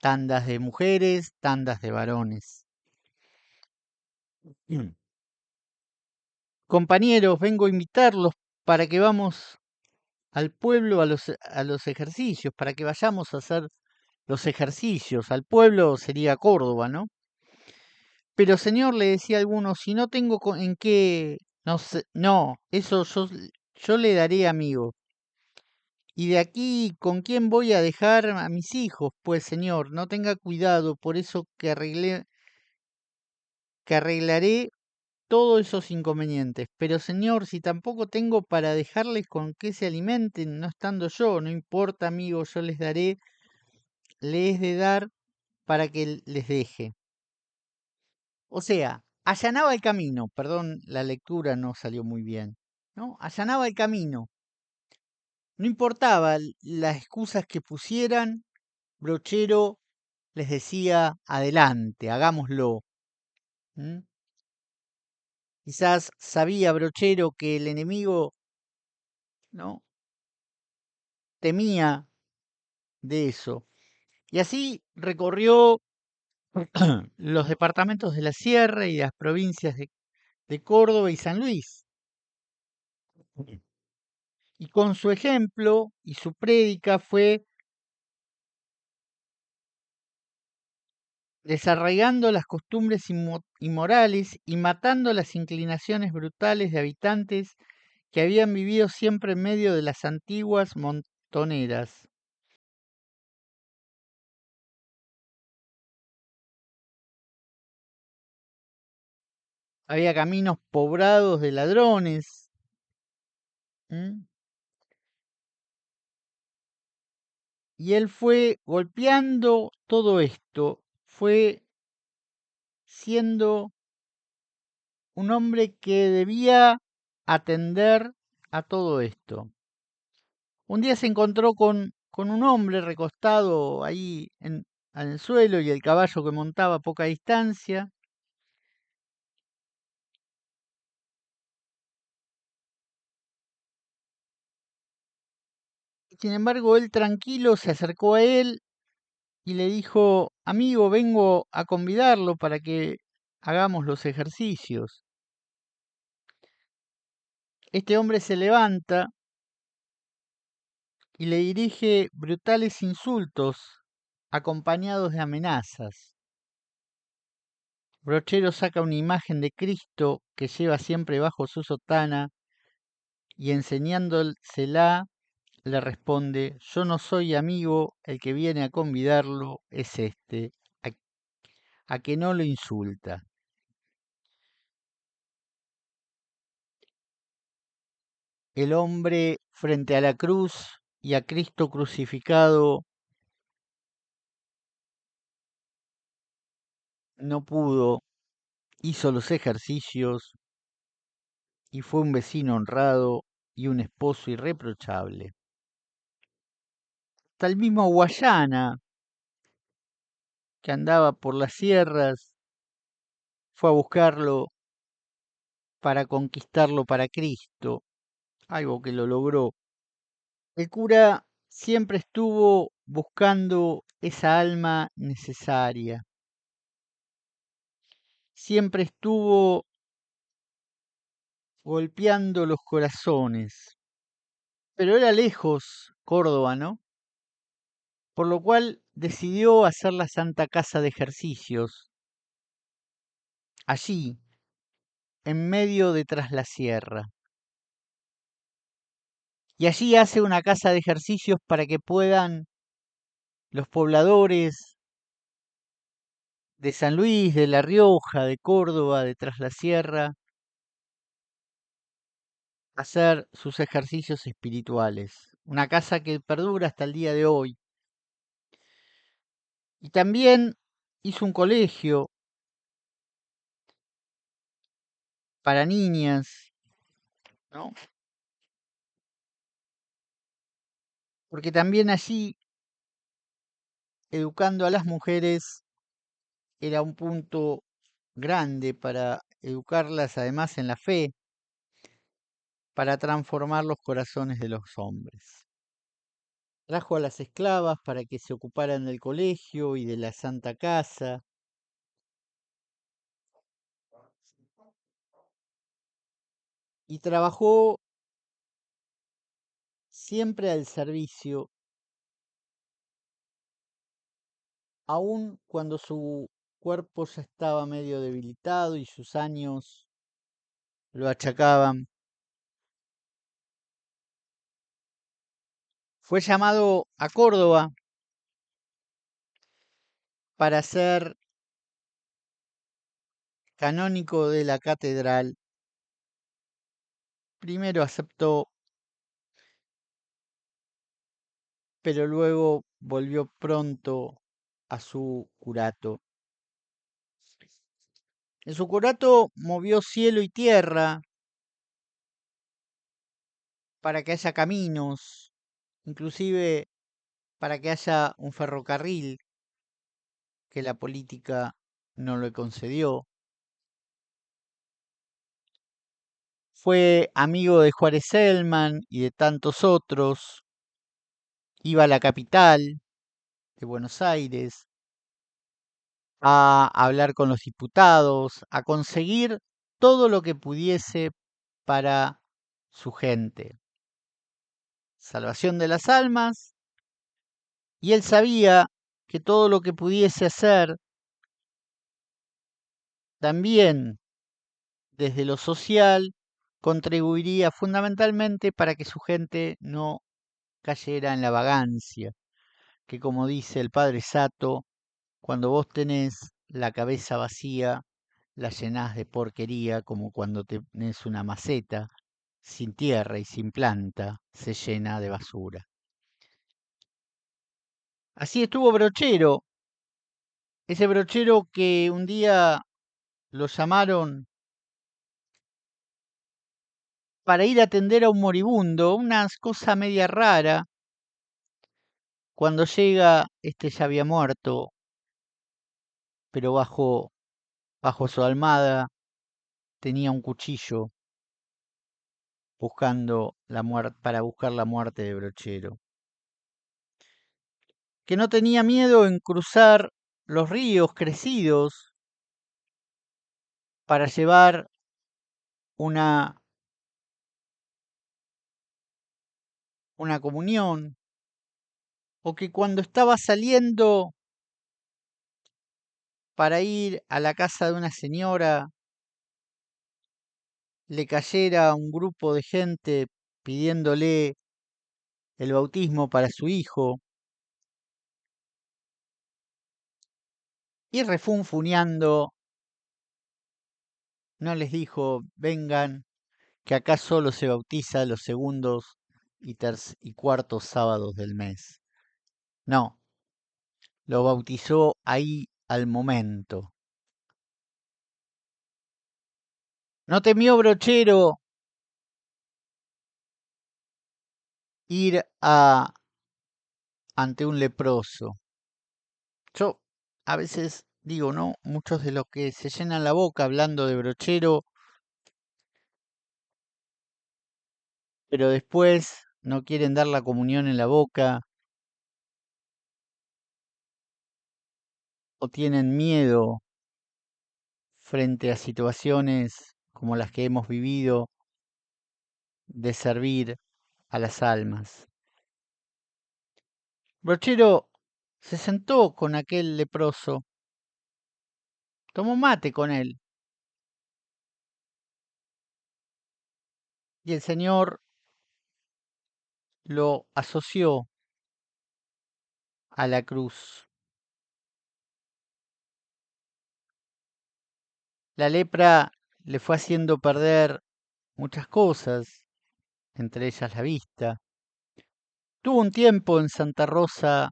Tandas de mujeres, tandas de varones. Compañeros, vengo a invitarlos para que vamos al pueblo a los ejercicios, para que vayamos a hacer los ejercicios. Al pueblo sería Córdoba, ¿no? Pero señor, le decía a alguno, si no tengo en qué, no sé, no, eso yo le daré amigo. Y de aquí, ¿con quién voy a dejar a mis hijos? Pues señor, no tenga cuidado, por eso que arreglaré todos esos inconvenientes. Pero señor, si tampoco tengo para dejarles con qué se alimenten, no estando yo, no importa, amigo, yo les daré, les de dar para que les deje. O sea, allanaba el camino, perdón, la lectura no salió muy bien, ¿no? Allanaba el camino. No importaba las excusas que pusieran, Brochero les decía, adelante, hagámoslo. ¿M? Quizás sabía Brochero que el enemigo, ¿no?, temía de eso. Y así recorrió los departamentos de la Sierra y las provincias de Córdoba y San Luis. Y con su ejemplo y su prédica fue desarraigando las costumbres inmorales y matando las inclinaciones brutales de habitantes que habían vivido siempre en medio de las antiguas montoneras. Había caminos poblados de ladrones. ¿M? Y él fue golpeando todo esto, fue siendo un hombre que debía atender a todo esto. Un día se encontró con un hombre recostado ahí en el suelo y el caballo que montaba a poca distancia. Sin embargo, él tranquilo se acercó a él y le dijo, amigo, vengo a convidarlo para que hagamos los ejercicios. Este hombre se levanta y le dirige brutales insultos acompañados de amenazas. Brochero saca una imagen de Cristo que lleva siempre bajo su sotana y enseñándosela le responde, yo no soy amigo, el que viene a convidarlo es este, a que no lo insulta. El hombre frente a la cruz y a Cristo crucificado no pudo, hizo los ejercicios y fue un vecino honrado y un esposo irreprochable. Hasta el mismo Guayana, que andaba por las sierras, fue a buscarlo para conquistarlo para Cristo, algo que lo logró. El cura siempre estuvo buscando esa alma necesaria, siempre estuvo golpeando los corazones, pero era lejos Córdoba, ¿no? Por lo cual decidió hacer la Santa Casa de Ejercicios, allí, en medio de Tras la Sierra. Y allí hace una casa de ejercicios para que puedan los pobladores de San Luis, de La Rioja, de Córdoba, de Tras la Sierra, hacer sus ejercicios espirituales. Una casa que perdura hasta el día de hoy. Y también hizo un colegio para niñas, ¿no? Porque también allí, educando a las mujeres, era un punto grande para educarlas además en la fe, para transformar los corazones de los hombres. Trajo a las esclavas para que se ocuparan del colegio y de la Santa Casa. y trabajó siempre al servicio, aun cuando su cuerpo ya estaba medio debilitado y sus años lo achacaban. Fue llamado a Córdoba para ser canónico de la catedral. Primero aceptó, pero luego volvió pronto a su curato. En su curato movió cielo y tierra para que haya caminos, inclusive para que haya un ferrocarril que la política no le concedió. Fue amigo de Juárez Selman y de tantos otros. Iba a la capital de Buenos Aires a hablar con los diputados, a conseguir todo lo que pudiese para su gente. Salvación de las almas, y él sabía que todo lo que pudiese hacer también desde lo social contribuiría fundamentalmente para que su gente no cayera en la vagancia, que como dice el padre Sato, cuando vos tenés la cabeza vacía, la llenás de porquería, como cuando tenés una maceta sin tierra y sin planta, se llena de basura. Así estuvo Brochero, ese Brochero que un día lo llamaron para ir a atender a un moribundo, una cosa media rara. Cuando llega, este ya había muerto, pero bajo su almada tenía un cuchillo buscando la muerte, para buscar la muerte de Brochero. Que no tenía miedo en cruzar los ríos crecidos para llevar una, una comunión, o que cuando estaba saliendo para ir a la casa de una señora le cayera un grupo de gente pidiéndole el bautismo para su hijo, y refunfuneando no les dijo: vengan, que acá solo se bautiza los segundos y cuartos sábados del mes. No, lo bautizó ahí al momento. No temió Brochero ir ante un leproso. Yo a veces digo, ¿no? Muchos de los que se llenan la boca hablando de Brochero, pero después no quieren dar la comunión en la boca o tienen miedo frente a situaciones como las que hemos vivido de servir a las almas. Brochero se sentó con aquel leproso, tomó mate con él, y el Señor lo asoció a la cruz. La lepra le fue haciendo perder muchas cosas, entre ellas la vista. Tuvo un tiempo en Santa Rosa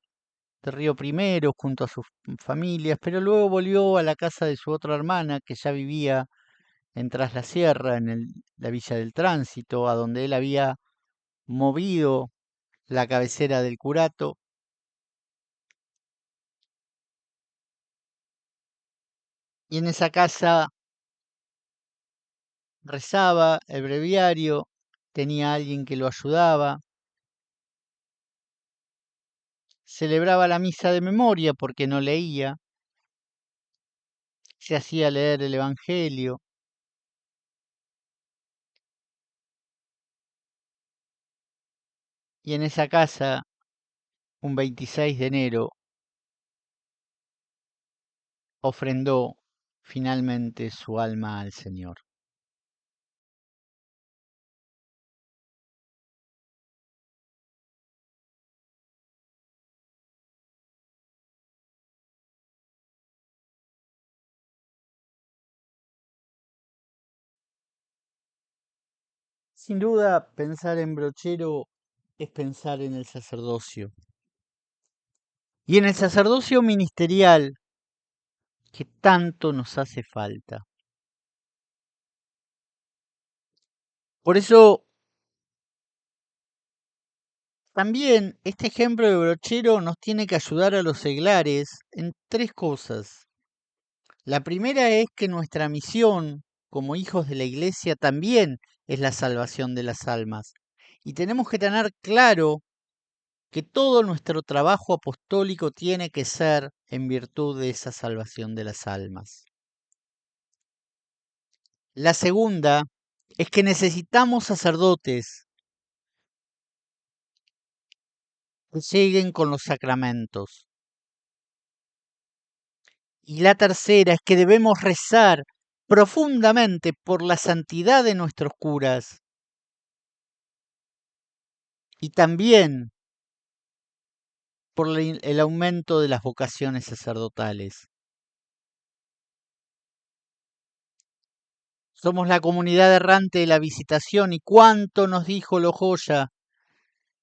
de Río Primero junto a sus familias, pero luego volvió a la casa de su otra hermana que ya vivía en Tras la Sierra, en la Villa del Tránsito, a donde él había movido la cabecera del curato. Y en esa casa rezaba el breviario, tenía alguien que lo ayudaba, celebraba la misa de memoria porque no leía, se hacía leer el Evangelio, y en esa casa, un 26 de enero, ofrendó finalmente su alma al Señor. Sin duda, pensar en Brochero es pensar en el sacerdocio. Y en el sacerdocio ministerial que tanto nos hace falta. Por eso, también este ejemplo de Brochero nos tiene que ayudar a los seglares en tres cosas. La primera es que nuestra misión como hijos de la Iglesia también es la salvación de las almas. Y tenemos que tener claro que todo nuestro trabajo apostólico tiene que ser en virtud de esa salvación de las almas. La segunda es que necesitamos sacerdotes que lleguen con los sacramentos. Y la tercera es que debemos rezar profundamente por la santidad de nuestros curas y también por el aumento de las vocaciones sacerdotales. Somos la comunidad errante de la Visitación y cuánto nos dijo Lojoya,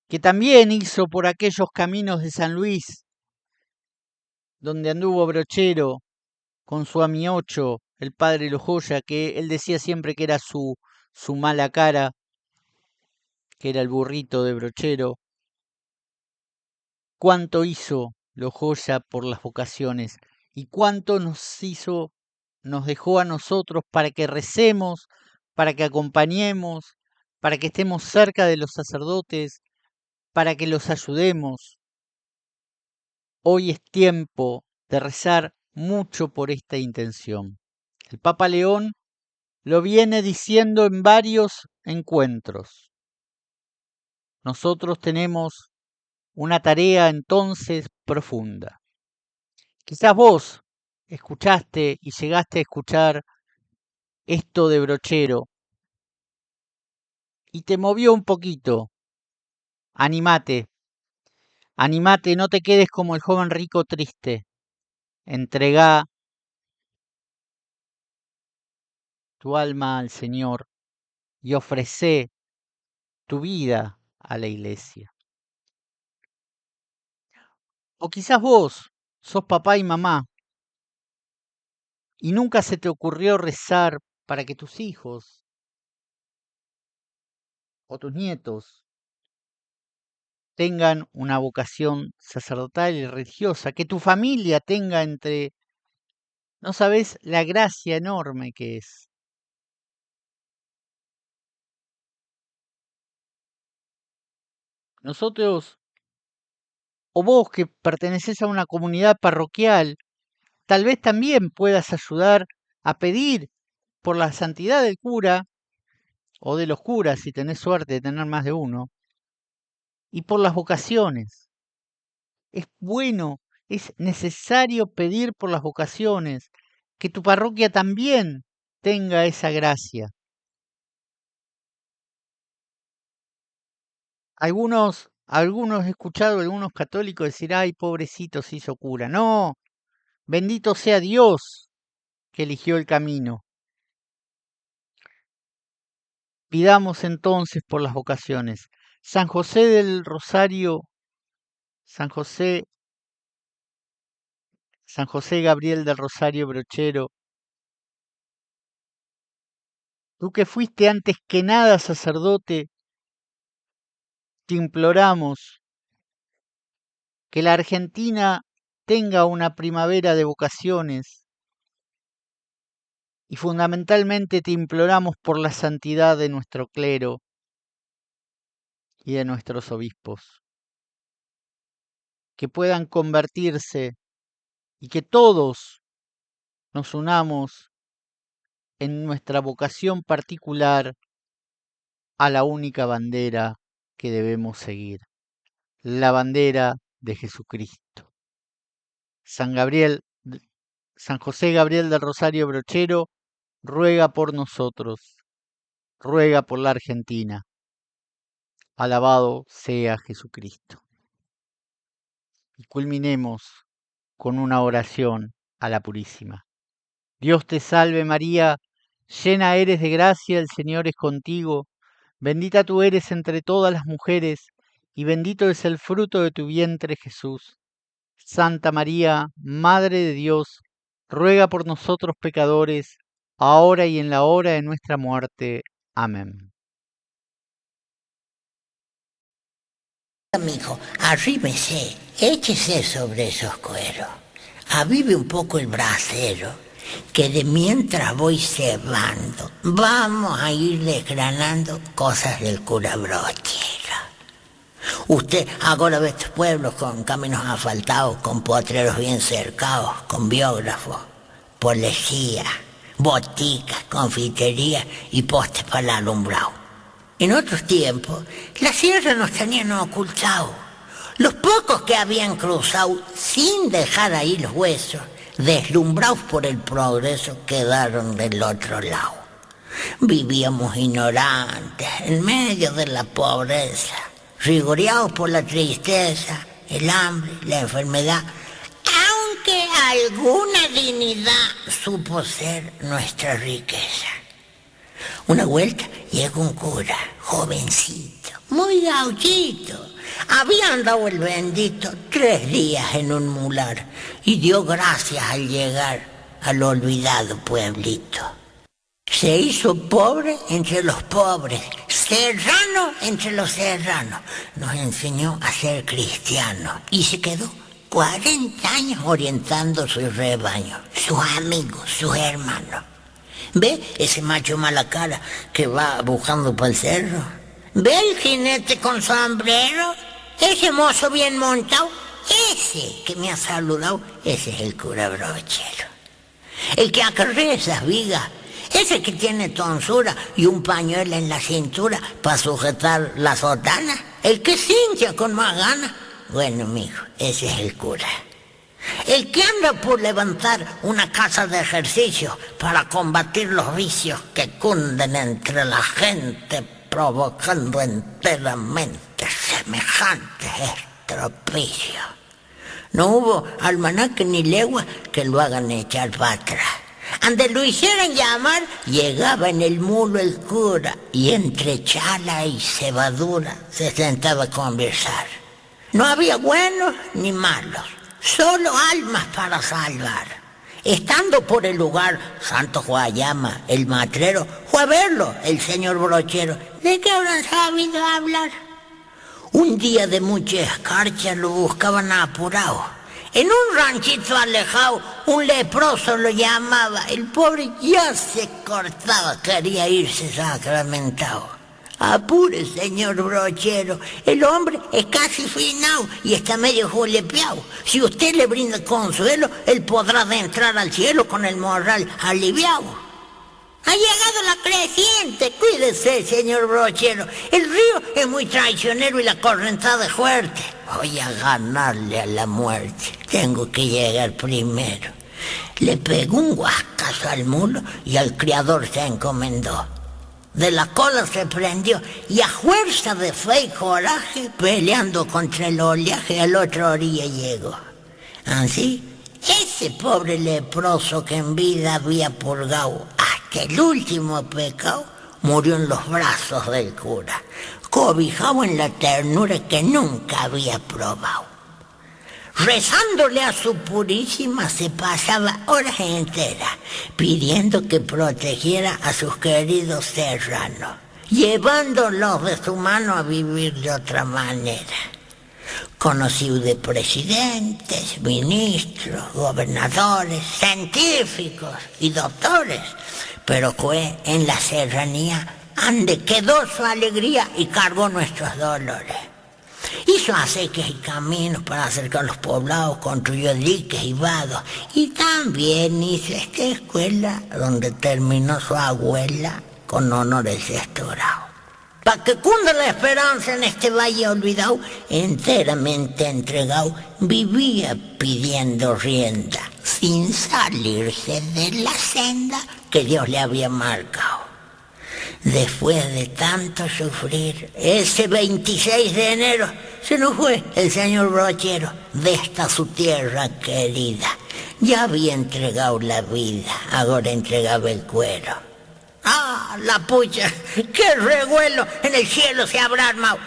que también hizo por aquellos caminos de San Luis, donde anduvo Brochero con su amiocho, el padre Lojoya, que él decía siempre que era su mala cara, que era el burrito de Brochero. Cuánto hizo Lojoya por las vocaciones y cuánto nos dejó a nosotros para que recemos, para que acompañemos, para que estemos cerca de los sacerdotes, para que los ayudemos. Hoy es tiempo de rezar mucho por esta intención. El Papa León lo viene diciendo en varios encuentros. Nosotros tenemos una tarea entonces profunda. Quizás vos escuchaste y llegaste a escuchar esto de Brochero y te movió un poquito. Animate, animate, no te quedes como el joven rico triste. Entregá tu alma al Señor y ofrecé tu vida a la iglesia. O quizás vos sos papá y mamá y nunca se te ocurrió rezar para que tus hijos o tus nietos tengan una vocación sacerdotal y religiosa, que tu familia tenga no sabés la gracia enorme que es. Nosotros, o vos que perteneces a una comunidad parroquial, tal vez también puedas ayudar a pedir por la santidad del cura o de los curas, si tenés suerte de tener más de uno, y por las vocaciones. Es bueno, es necesario pedir por las vocaciones, que tu parroquia también tenga esa gracia. Algunos he escuchado a algunos católicos decir, ay, pobrecito se hizo cura. No, bendito sea Dios que eligió el camino. Pidamos entonces por las vocaciones. San José del Rosario, San José, San José Gabriel del Rosario Brochero, tú que fuiste antes que nada sacerdote, te imploramos que la Argentina tenga una primavera de vocaciones y fundamentalmente te imploramos por la santidad de nuestro clero y de nuestros obispos, que puedan convertirse y que todos nos unamos en nuestra vocación particular a la única bandera que debemos seguir. la bandera de Jesucristo. San Gabriel, San José Gabriel del Rosario Brochero, ruega por nosotros, ruega por la Argentina. Alabado sea Jesucristo. Y culminemos con una oración a la Purísima. Dios te salve María, llena eres de gracia, el Señor es contigo, bendita tú eres entre todas las mujeres, y bendito es el fruto de tu vientre Jesús. Santa María, Madre de Dios, ruega por nosotros pecadores, ahora y en la hora de nuestra muerte. Amén. Amigo, arrímese, échese sobre esos cueros, avive un poco el brasero, que de mientras voy cebando, vamos a ir desgranando cosas del cura Brochero. Usted ahora ve estos pueblos con caminos asfaltados, con potreros bien cercados, con biógrafos, policía, boticas, confitería y postes para el alumbrado. En otros tiempos, la sierra nos tenían ocultado. Los pocos que habían cruzado sin dejar ahí los huesos, deslumbrados por el progreso, quedaron del otro lado. Vivíamos ignorantes, en medio de la pobreza, rigoreados por la tristeza, el hambre, la enfermedad, aunque alguna dignidad supo ser nuestra riqueza. Una vuelta llegó un cura, jovencito, muy gauchito. Había andado el bendito 3 días en un mular y dio gracias al llegar al olvidado pueblito. Se hizo pobre entre los pobres, serrano entre los serranos. Nos enseñó a ser cristianos y se quedó 40 años orientando su rebaño, sus amigos, sus hermanos. ¿Ve ese macho mala cara que va buscando para el cerro? ¿Ve el jinete con sombrero? Ese mozo bien montado, ese que me ha saludado, ese es el cura Brochero. El que acarrea esas vigas, ese que tiene tonsura y un pañuelo en la cintura para sujetar la sotana, el que cincha con más ganas. Bueno, mijo, ese es el cura. El que anda por levantar una casa de ejercicio para combatir los vicios que cunden entre la gente, provocando enteramente semejantes estropicios. No hubo almanaque ni legua que lo hagan echar para atrás. Ande lo hicieran llamar, llegaba en el mulo el cura y entre chala y cebadura se sentaba a conversar. No había buenos ni malos, solo almas para salvar. Estando por el lugar, Santo Guayama, el matrero, fue a verlo, el señor Brochero. ¿De qué habrán sabido hablar? Un día de mucha escarcha lo buscaban apurado. En un ranchito alejado, un leproso lo llamaba. El pobre ya se cortaba, quería irse sacramentado. Apure, señor Brochero, el hombre es casi finado y está medio julepeado. Si usted le brinda consuelo, él podrá entrar al cielo con el morral aliviado. Ha llegado la creciente, cuídese, señor Brochero. El río es muy traicionero y la correntada es fuerte. Voy a ganarle a la muerte, tengo que llegar primero. Le pegó un guascazo al mulo y al criador se encomendó. De la cola se prendió y a fuerza de fe y coraje, peleando contra el oleaje, a la otra orilla llegó. Así, ese pobre leproso que en vida había purgado hasta el último pecado, murió en los brazos del cura, cobijado en la ternura que nunca había probado. Rezándole a su Purísima se pasaba horas enteras pidiendo que protegiera a sus queridos serranos, llevándolos de su mano a vivir de otra manera. Conocido de presidentes, ministros, gobernadores, científicos y doctores, pero fue en la serranía donde quedó su alegría y cargó nuestros dolores. Hizo acequias y caminos para acercar los poblados, construyó diques y vados y también hizo esta escuela donde terminó su abuela con honores de doctorado. Pa' que cunda la esperanza en este valle olvidado, enteramente entregado, vivía pidiendo rienda, sin salirse de la senda que Dios le había marcado. Después de tanto sufrir, ese 26 de enero se nos fue el señor brochero de esta su tierra querida. Ya había entregado la vida, ahora entregaba el cuero. ¡Ah, la pucha! ¡Qué revuelo en el cielo se habrá armado!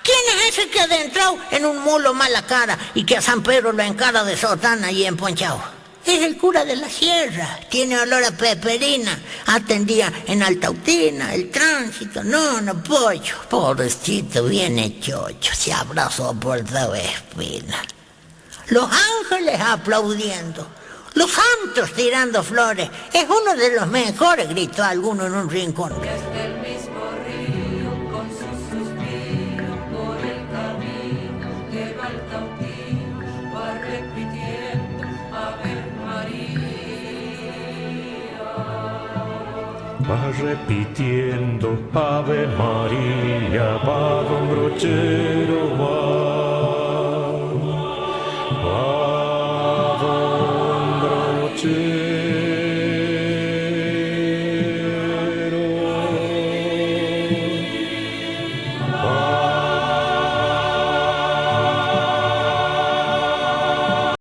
¿Quién es ese que ha adentrado en un mulo mala cara y que a San Pedro lo encara de sotana y emponchado? Es el cura de la sierra, tiene olor a peperina, atendía en Altautina, el tránsito, no, pollo. Pobrecito, viene chocho, se habrá soportado espina. Los ángeles aplaudiendo, los santos tirando flores, es uno de los mejores, gritó alguno en un rincón. Desde el mismo río, con sus suspiros por el camino que va al Taupín, va repitiendo Ave María. Va repitiendo Ave María, va don brochero, va